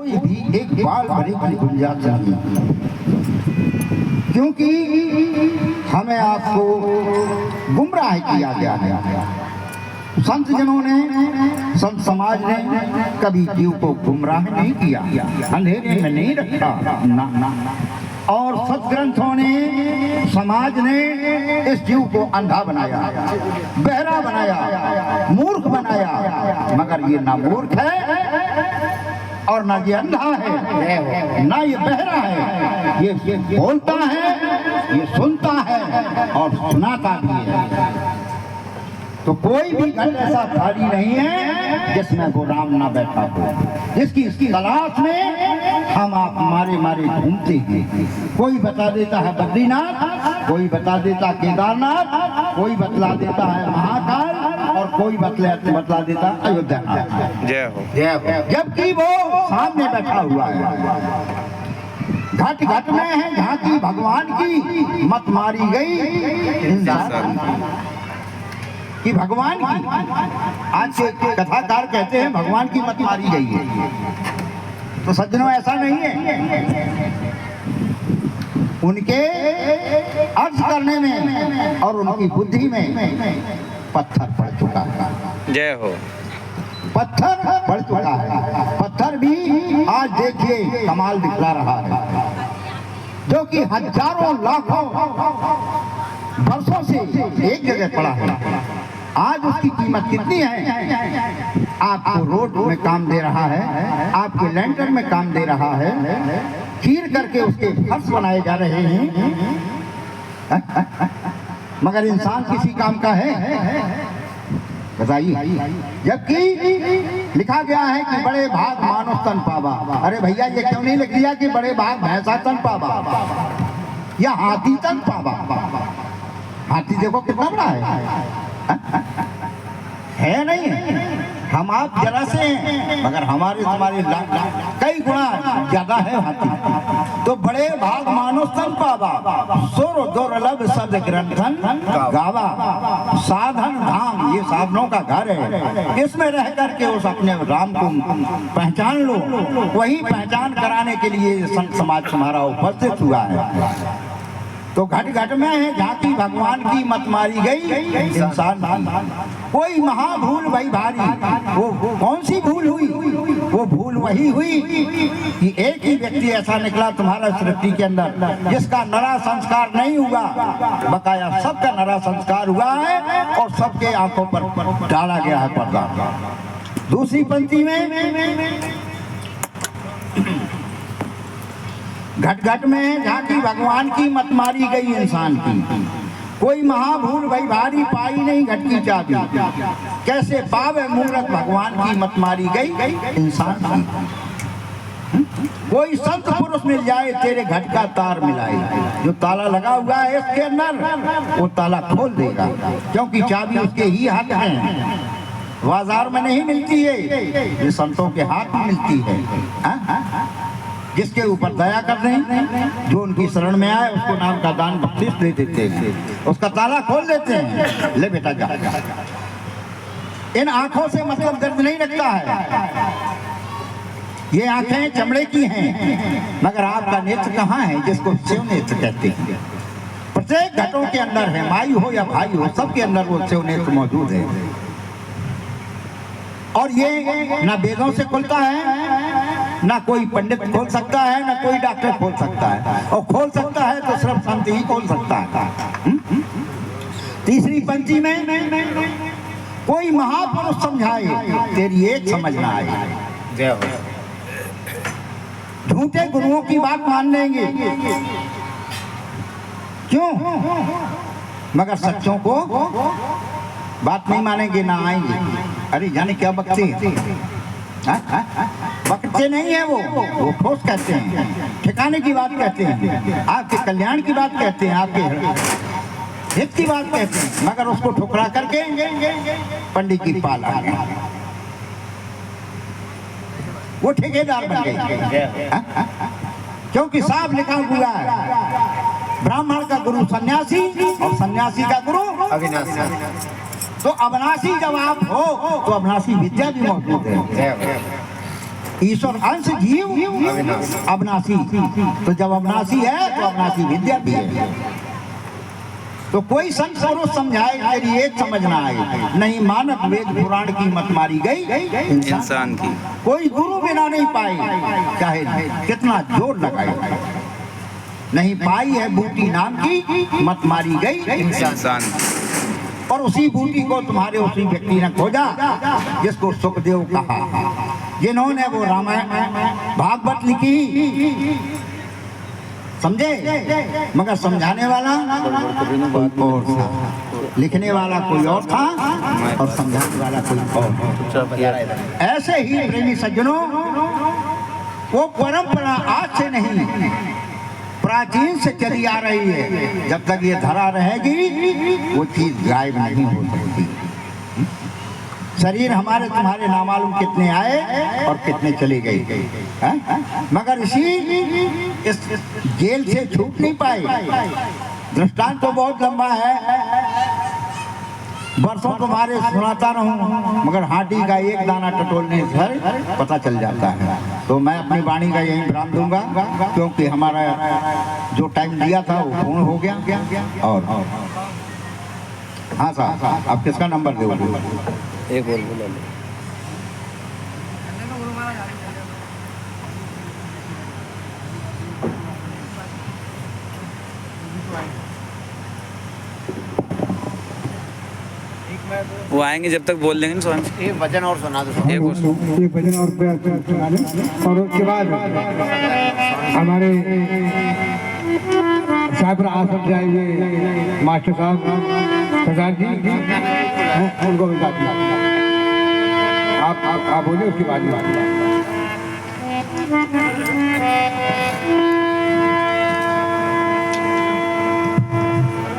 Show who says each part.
Speaker 1: कोई भी एक बाल भरे की गुंजाइश नहीं, क्योंकि हमें आपको गुमराह किया गया है। संत जनों ने, संत समाज ने कभी जीव को गुमराह नहीं किया, अंधेरे में नहीं रखा ना, और सत्ग्रंथों ने, समाज ने इस जीव को अंधा बनाया, बहरा बनाया, मूर्ख बनाया। मगर ये ना मूर्ख है और ना ये अंधा है, ना ये बहरा है, ये बोलता है, ये सुनता है और सुनाता भी है। तो कोई भी घट ऐसा खाली नहीं है जिसमें वो राम ना बैठा हो, जिसकी इसकी तलाश में हम आप मारे मारे घूमते हैं। कोई बता देता है बद्रीनाथ, कोई बता देता केदारनाथ, कोई बतला देता है महाकाल और कोई बतला देता अयोध्या।
Speaker 2: जय हो,
Speaker 1: जय हो। जबकि वो सामने बैठा हुआ है। घट घट में है झांकी भगवान की, मत मारी गई इंसान कि भगवान की। आज के कथाकार कहते हैं भगवान की मत मारी गई है, तो सज्जनों ऐसा नहीं है। उनके अर्थ करने में और उनकी बुद्धि में पत्थर पड़ चुका है।
Speaker 2: जय हो।
Speaker 1: पत्थर पड़ चुका है। पत्थर भी आज देखिए कमाल दिखला रहा है, जो कि हजारों लाखों वर्षों से एक जगह पड़ा है। आज उसकी कीमत कितनी है? आपको रोड में काम दे रहा है, आपके लैंटर में काम दे रहा है, चीर करके उसके फर्श बनाए जा रहे हैं। मगर इंसान किसी काम का है? बताइए। जबकि लिखा गया है कि बड़े भाग मानो तन पावा। अरे भैया, ये क्यों नहीं लिख दिया कि बड़े भाग भैंसा तन पावा या हाथी तन पावा? हाथी देखो कितना बड़ा है नहीं है? हम आप जरा से हैं, मगर हमारे तुम्हारे कई गुना ज्यादा है हाथी। तो बड़े भाग मानो तन पावा, सुर दुर्लभ सद ग्रंथन गावा। साधन धाम, ये साधनों का घर है, इसमें रह करके उस अपने राम को पहचान लो। वही पहचान कराने के लिए संत समाज तुम्हारा उपस्थित हुआ है। तो घट घट में है झांकी भगवान की, मत मारी गई इंसान। कोई महाभूल भाई भारी, वो कौन सी भूल हुई? वो भूल वही हुई कि एक ही व्यक्ति ऐसा निकला तुम्हारा सृष्टि के अंदर जिसका नरा संस्कार नहीं हुआ, बकाया सबका नरा संस्कार हुआ है और सबके आंखों पर डाला गया है पर्दा। दूसरी पंक्ति में घट घट में झांकी भगवान की, मत मारी गई इंसान की। कोई महाभूल भाई भारी, पाई नहीं घट की चाबी। कैसे पावे मूर्ख भगवान की, मत मारी गई इंसान की। कोई संत पुरुष मिल जाए, तेरे घट का तार मिलाए। जो ताला लगा हुआ है इसके अंदर, वो ताला खोल देगा, क्योंकि चाबी उसके ही हाथ में है। बाजार में नहीं मिलती है, ये संतों के हाथ में मिलती है। जिसके ऊपर दया कर रहे हैं, जो उनकी शरण में आए उसको नाम का दान बख्शिश दे देते हैं, उसका ताला खोल देते हैं। ले बेटा जा। इन आंखों से मतलब दर्द नहीं लगता है। ये आंखें चमड़े की हैं, मगर आपका नेत्र कहाँ है, जिसको शिव नेत्र कहते हैं। प्रत्येक घटों के अंदर है, माई हो या भाई हो, सबके अंदर वो शिव नेत्र मौजूद है। और ये ना वेदों से खुलता है, ना कोई पंडित खोल सकता है, ना कोई डॉक्टर खोल सकता है, और खोल सकता है तो सिर्फ संत ही खोल सकता है। तीसरी पंक्ति में कोई महापुरुष समझाए, तेरी एक समझ ना आए।
Speaker 2: जय हो।
Speaker 1: झूठे गुरुओं की बात मान लेंगे, क्यों? मगर सच्चों को बात नहीं मानेंगे, ना आएंगे। अरे जाने क्या बकते हैं? बकते नहीं है वो ठोस कहते हैं, ठिकाने की बात कहते हैं, आपके कल्याण की बात कहते हैं, आपके हित की बात कहते हैं, मगर उसको ठुकरा करके पंडित की पाल आ गए, वो ठेकेदार बन गए। क्योंकि साफ लिखा हुआ है, ब्राह्मण का गुरु सन्यासी और सन्यासी का गुरु
Speaker 2: अविनाशी।
Speaker 1: तो अविनाशी जब आप हो तो अविनाशी विद्या भी मौजूद है। ईश्वर अंश जीव अविनाशी। तो जब अविनाशी है तो अविनाशी विद्या भी है। तो कोई संत पुरुष समझाए तेरी एक समझना आए, नहीं मानक वेद पुराण की मत मारी गई
Speaker 2: इंसान की।
Speaker 1: कोई गुरु बिना नहीं पाए, चाहे कितना जोर लगाए, नहीं पाई है बूटी नाम की मत मारी गई
Speaker 2: इंसान।
Speaker 1: और उसी बूटी को तुम्हारे उसी व्यक्ति ने खोजा जिसको सुखदेव कहा, जिन्होंने वो रामायण भागवत लिखी, समझे, मगर समझाने वाला कोई और था, लिखने वाला कोई और था और समझाने वाला कोई और। ऐसे ही प्रेमी सज्जनों, वो परंपरा आज से नहीं प्राचीन से चली आ रही है। जब तक ये धरा रहेगी वो चीज गायब नहीं हो सकती। शरीर हमारे तुम्हारे नामालूम कितने आए और कितने चले गए, मगर इस जेल से छूट नहीं पाए। दृष्टांत तो बहुत लंबा है, बरसों तुम्हारे सुनाता रहूं, मगर हांडी का एक दाना टटोलने से पता चल जाता है। तो मैं अपनी वाणी का यही विराम दूंगा, क्योंकि हमारा जो टाइम दिया था वो पूर्ण हो गया। और हाँ साहब, आप किसका नंबर दोगे?
Speaker 2: एक और बोला लो। वो आएंगे जब तक बोल देंगे ना स्वामी।
Speaker 3: एक भजन और सुना दो।
Speaker 2: एक और
Speaker 4: ये भजन और सुना दें, और उसके बाद हमारे साहब आसम जाएंगे मास्टर साहब सरदार जी, उनको भी साथ में आप बोलिए, उसके बाद में